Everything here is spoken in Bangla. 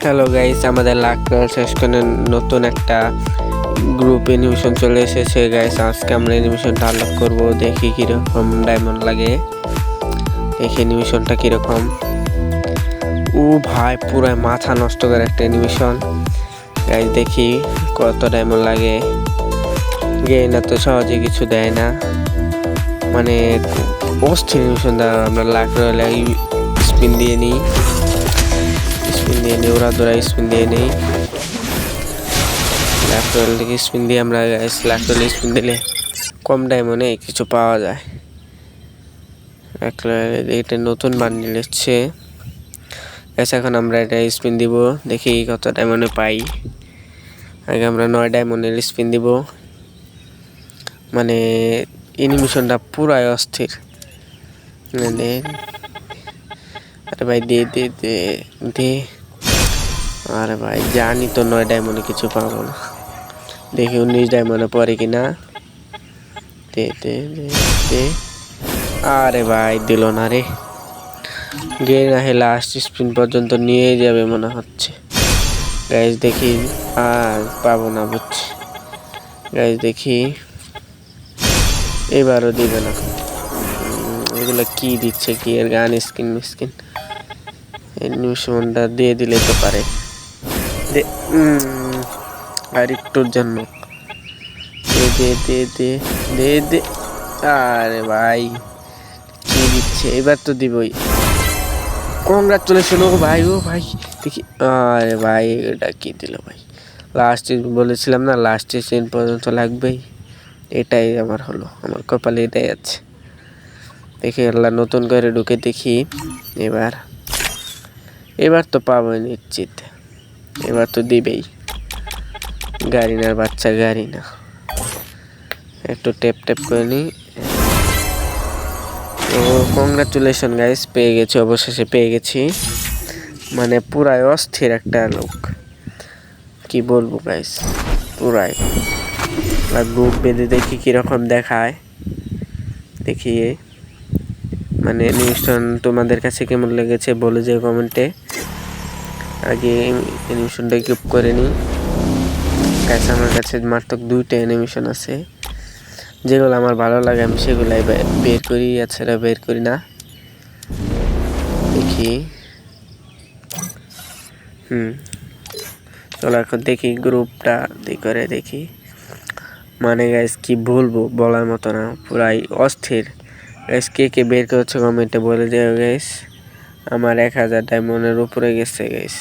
হ্যালো গাইস, আমাদের লাক শেষ করে নতুন একটা গ্রুপ অ্যানিমেশন চলে এসেছে গাইস। আজকে আমরা অ্যানিমেশনটা আনলক করব, দেখি কিরকম ডায়মন্ড লাগে, দেখি অ্যানিমেশনটা কিরকম। ও ভাই, পুরো মাথা নষ্ট করে একটা অ্যানিমেশন গাইস। দেখি কত ডায়মন্ড লাগে। গেম তো সহজে কিছু দেয় না, মানে অস্থির অ্যানিমেশন দ্বারা আমরা লাক রয়েলে স্পিন দিয়ে নিই, ওরা ধরা স্পিন দিয়ে নেই। লাক রয়েল থেকে স্পিন দিয়ে আমরা লাক রয়েল স্পিন দিলে কম ডায়মন্ডে কিছু পাওয়া যায়। এটা নতুন বান্ডিল এসছে। এখন আমরা এটা স্পিন দিব, দেখি কত ডায়মন্ডে পাই। আগে আমরা 9 ডায়মন্ডের স্পিন দিব। মানে অ্যানিমেশনটা পুরাই অস্থির। আরে ভাই দে দে দে দে, আরে ভাই জানি তো 9 ডায়মন্ডে কিছু পাবো না। দেখি 19 ডায়মন্ডে পরে কিনা। দে দে দে দে, আরে ভাই দিল না রে। গে না হে লাস্ট স্পিন পর্যন্ত নিয়ে যাবে মনে হচ্ছে গাইজ। দেখি আর পাবো না বুঝছি গাইজ। দেখি এবারও দিবে না। এগুলো কি দিচ্ছে, কি এর গান স্কিন মিস্কিন। অ্যানিমেশনটা দিয়ে দিলে তো পারে। আর একটুর জন্য দে দে দে দে দে দে, আরে ভাই কি দিচ্ছে, এবার তো দিবই। কংগ্রাচুলেশন ও ভাই, ও ভাই দেখি। আরে ভাই এটা কি দিল ভাই। লাস্ট বলেছিলাম না, লাস্ট সিন পর্যন্ত লাগবেই। এটাই আমার হলো, আমার কপালে এটাই আছে। দেখি আল্লাহ নতুন করে ঢুকে দেখি। এবার তো পাবোই নিশ্চিত, এবার তো দিবেই। গাড়িনার বাচ্চা, গাড়ি না। একটু টেপ টেপ করে নি। তো কংগ্রাচুলেশন গাইস, পেয়ে গেছি, অবশেষে পেয়ে গেছি। মানে পুরাই অস্থির একটা লোক, কি বলবো গাইস, পুরাই। গ্রুপ বেঁধে দেখি কিরকম দেখায়। দেখি মানে নিউজটা তোমাদের কাছে কেমন লেগেছে বলে যে কমেন্টে। আগে অ্যানিমেশনটা কিপ করে নিই গাইস। আমার কাছে মাত্র 2টা অ্যানিমেশন আছে, যেগুলো আমার ভালো লাগে আমি সেগুলাই বের করি, এছাড়া বের করি না। দেখি চলো এখন দেখি গ্রুপটা করে দেখি। মানে গাইস কি বলবো, বলার মতো না, পুরাই অস্থির গাইস। কে কে বের করছে কমেন্টে বলে দিও গাইস। আমার 1000 ডায়মন্ডের উপরে গেছে গাইস।